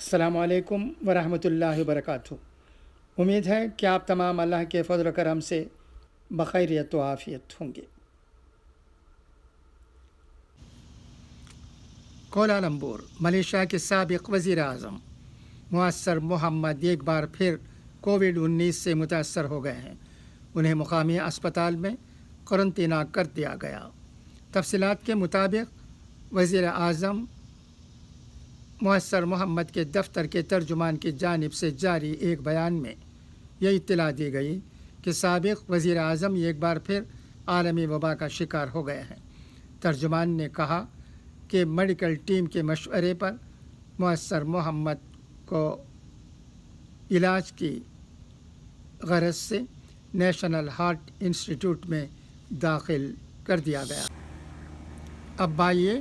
السلام علیکم ورحمۃ اللہ وبرکاتہ۔ امید ہے کہ آپ تمام اللہ کے فضل و کرم سے بخیریت و عافیت ہوں گے۔ کوالالمپور ملیشیا کے سابق وزیر اعظم معصر محمد ایک بار پھر کووڈ-19 سے متاثر ہو گئے ہیں۔ انہیں مقامی اسپتال میں قرنطینہ کر دیا گیا۔ تفصیلات کے مطابق وزیر اعظم معصر محمد کے دفتر کے ترجمان کی جانب سے جاری ایک بیان میں یہ اطلاع دی گئی کہ سابق وزیر اعظم ایک بار پھر عالمی وبا کا شکار ہو گئے ہیں۔ ترجمان نے کہا کہ میڈیکل ٹیم کے مشورے پر معصر محمد کو علاج کی غرض سے نیشنل ہارٹ انسٹیٹیوٹ میں داخل کر دیا گیا۔ اب آئیے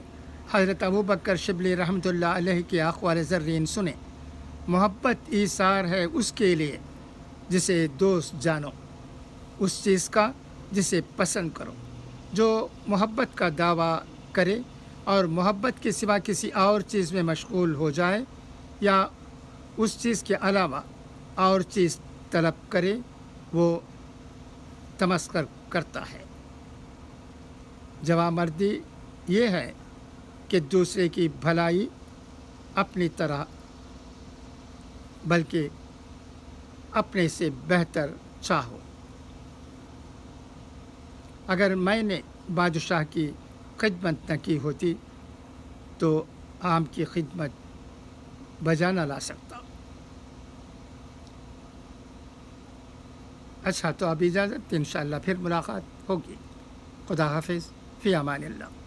حضرت ابوبکر شبلی رحمۃ اللہ علیہ کے اقوال زرین سنیں۔ محبت ایثار ہے اس کے لیے جسے دوست جانو، اس چیز کا جسے پسند کرو۔ جو محبت کا دعویٰ کرے اور محبت کے سوا کسی اور چیز میں مشغول ہو جائے یا اس چیز کے علاوہ اور چیز طلب کرے، وہ تمسخر کرتا ہے۔ جوانمردی یہ ہے کہ دوسرے کی بھلائی اپنی طرح بلکہ اپنے سے بہتر چاہو۔ اگر میں نے بادشاہ کی خدمت نہ کی ہوتی تو عام کی خدمت بجا نہ لا سکتا۔ اچھا، تو اب اجازت، انشاءاللہ پھر ملاقات ہوگی۔ خدا حافظ، فی امان اللہ۔